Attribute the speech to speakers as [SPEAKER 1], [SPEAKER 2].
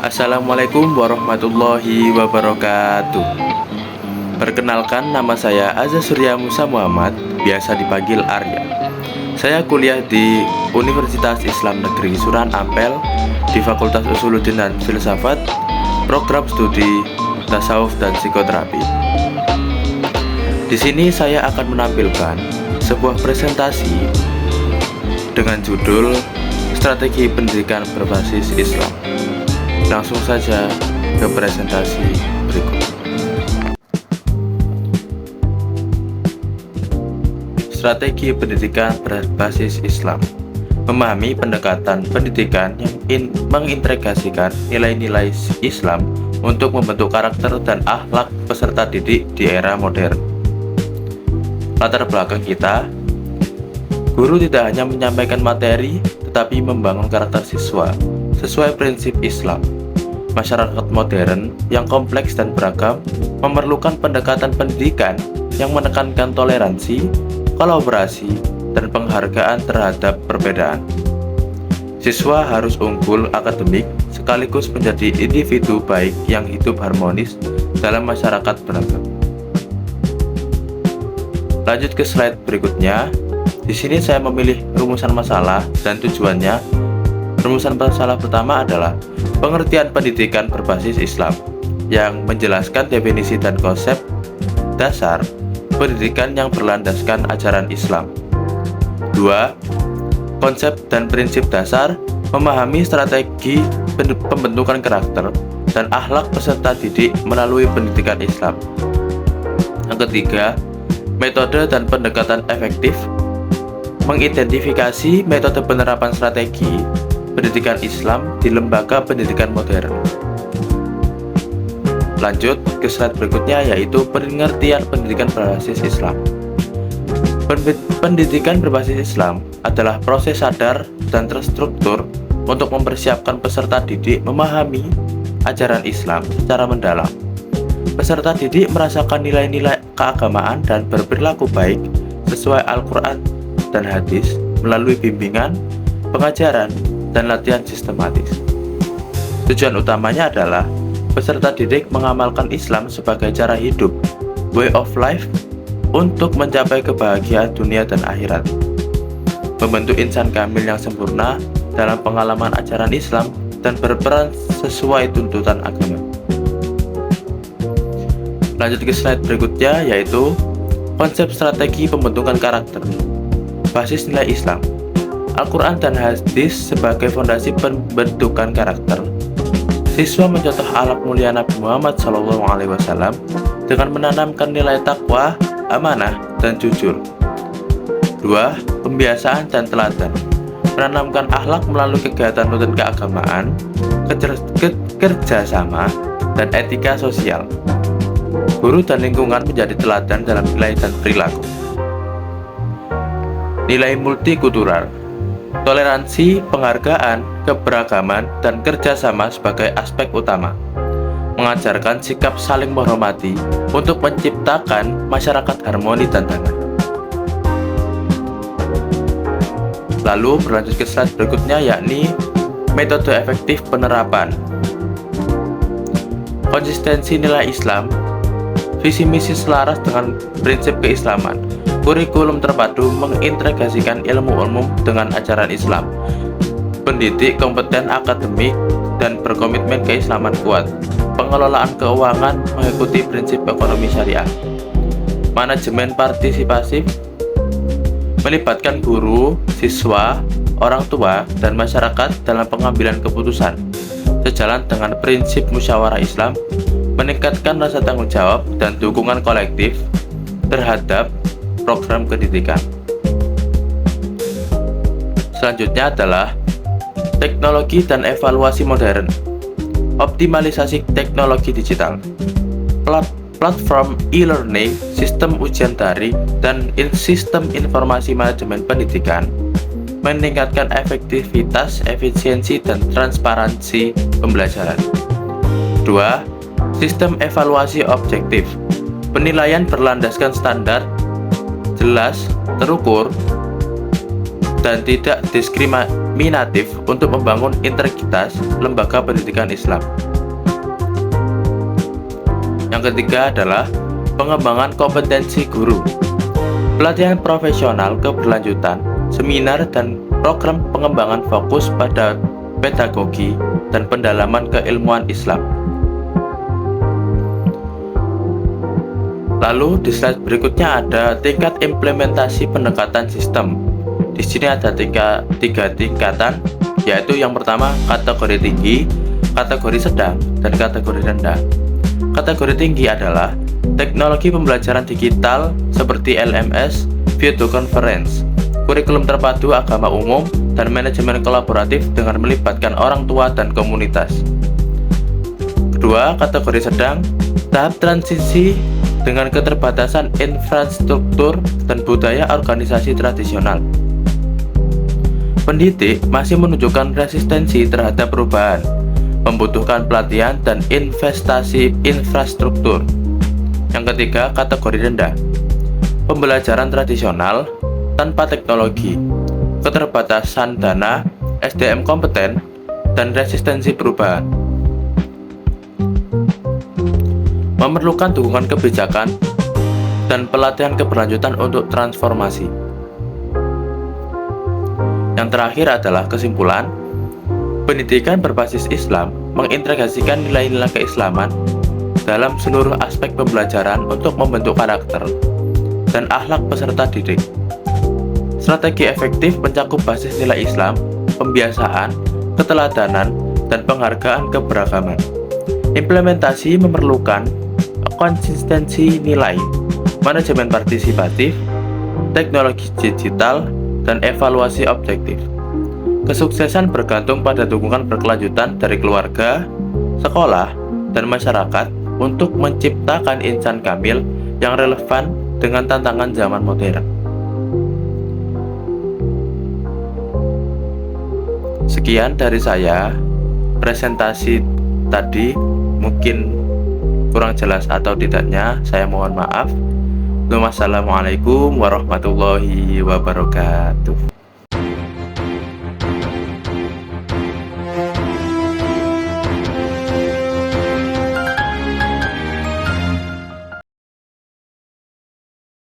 [SPEAKER 1] Assalamualaikum warahmatullahi wabarakatuh. Perkenalkan, nama saya Azza Surya Musa Muhammad, biasa dipanggil Arya. Saya kuliah di Universitas Islam Negeri Suran Ampel di Fakultas Usuluddin dan Filsafat, program studi Tasawuf dan Psikoterapi. Di sini saya akan menampilkan sebuah presentasi dengan judul Strategi Pendidikan Berbasis Islam. Langsung saja ke presentasi berikut. Strategi pendidikan berbasis Islam. Memahami pendekatan pendidikan yang mengintegrasikan nilai-nilai Islam untuk membentuk karakter dan akhlak peserta didik di era modern. Latar belakang kita, guru tidak hanya menyampaikan materi, tetapi membangun karakter siswa sesuai prinsip Islam. Masyarakat modern yang kompleks dan beragam memerlukan pendekatan pendidikan yang menekankan toleransi, kolaborasi, dan penghargaan terhadap perbedaan. Siswa harus unggul akademik sekaligus menjadi individu baik yang hidup harmonis dalam masyarakat beragam. Lanjut ke slide berikutnya. Di sini saya memilih rumusan masalah dan tujuannya. Rumusan masalah pertama adalah pengertian pendidikan berbasis Islam yang menjelaskan definisi dan konsep dasar pendidikan yang berlandaskan ajaran Islam. 2. Konsep dan prinsip dasar memahami strategi pembentukan karakter dan akhlak peserta didik melalui pendidikan Islam. Yang ketiga, metode dan pendekatan efektif mengidentifikasi metode penerapan strategi pendidikan Islam di lembaga pendidikan modern. Lanjut ke slide berikutnya, yaitu pengertian pendidikan berbasis Islam. Pendidikan berbasis Islam adalah proses sadar dan terstruktur untuk mempersiapkan peserta didik memahami ajaran Islam secara mendalam. Peserta didik merasakan nilai-nilai keagamaan dan berperilaku baik sesuai Al-Quran dan hadis melalui bimbingan, pengajaran, dan latihan sistematis. Tujuan utamanya adalah peserta didik mengamalkan Islam sebagai cara hidup, way of life, untuk mencapai kebahagiaan dunia dan akhirat. Membentuk insan kamil yang sempurna dalam pengalaman ajaran Islam dan berperan sesuai tuntutan agama. Lanjut ke slide berikutnya, yaitu konsep strategi pembentukan karakter. Basis nilai Islam. Al-Quran dan hadis sebagai fondasi pembentukan karakter. Siswa mencontoh akhlak mulia Nabi Muhammad SAW dengan menanamkan nilai takwa, amanah, dan jujur. 2. Pembiasaan dan teladan. Menanamkan akhlak melalui kegiatan rutin keagamaan, kerjasama, dan etika sosial. Guru dan lingkungan menjadi teladan dalam nilai dan perilaku. Nilai multikultural. Toleransi, penghargaan, keberagaman, dan kerjasama sebagai aspek utama. Mengajarkan sikap saling menghormati untuk menciptakan masyarakat harmoni dan damai. Lalu berlanjut ke slide berikutnya, yakni metode efektif penerapan. Konsistensi nilai Islam. Visi misi selaras dengan prinsip keislaman. Kurikulum terpadu mengintegrasikan ilmu umum dengan ajaran Islam. Pendidik kompeten akademik dan berkomitmen keislaman kuat. Pengelolaan keuangan mengikuti prinsip ekonomi syariah. Manajemen partisipasif melibatkan guru, siswa, orang tua, dan masyarakat dalam pengambilan keputusan. Sejalan dengan prinsip musyawarah Islam, meningkatkan rasa tanggung jawab dan dukungan kolektif terhadap program pendidikan. Selanjutnya adalah teknologi dan evaluasi modern. Optimalisasi teknologi digital. platform e-learning, sistem ujian daring, dan sistem informasi manajemen pendidikan meningkatkan efektivitas, efisiensi, dan transparansi pembelajaran. 2. Sistem evaluasi objektif. Penilaian berlandaskan standar, jelas, terukur, dan tidak diskriminatif untuk membangun integritas lembaga pendidikan Islam. Yang ketiga adalah pengembangan kompetensi guru. Pelatihan profesional keberlanjutan, seminar, dan program pengembangan fokus pada pedagogi dan pendalaman keilmuan Islam. Lalu di slide berikutnya ada tingkat implementasi pendekatan sistem. Di sini ada tiga tingkatan, yaitu yang pertama kategori tinggi, kategori sedang, dan kategori rendah. Kategori tinggi adalah teknologi pembelajaran digital seperti LMS, video conference, kurikulum terpadu agama umum, dan manajemen kolaboratif dengan melibatkan orang tua dan komunitas. Kedua, kategori sedang, tahap transisi dengan keterbatasan infrastruktur dan budaya organisasi tradisional. Pendidik masih menunjukkan resistensi terhadap perubahan, membutuhkan pelatihan dan investasi infrastruktur. Yang ketiga, kategori rendah, pembelajaran tradisional tanpa teknologi, keterbatasan dana, SDM kompeten, dan resistensi perubahan. Memerlukan dukungan kebijakan dan pelatihan keberlanjutan untuk transformasi. Yang terakhir adalah kesimpulan. Pendidikan berbasis Islam mengintegrasikan nilai-nilai keislaman dalam seluruh aspek pembelajaran untuk membentuk karakter dan akhlak peserta didik. Strategi efektif mencakup basis nilai Islam, pembiasaan, keteladanan, dan penghargaan keberagaman. Implementasi memerlukan konsistensi nilai, manajemen partisipatif, teknologi digital, dan evaluasi objektif. Kesuksesan bergantung pada dukungan berkelanjutan dari keluarga, sekolah, dan masyarakat untuk menciptakan insan kamil yang relevan dengan tantangan zaman modern. Sekian dari saya. Presentasi tadi mungkin kurang jelas atau tidaknya, saya mohon maaf. Wassalamualaikum warahmatullahi wabarakatuh.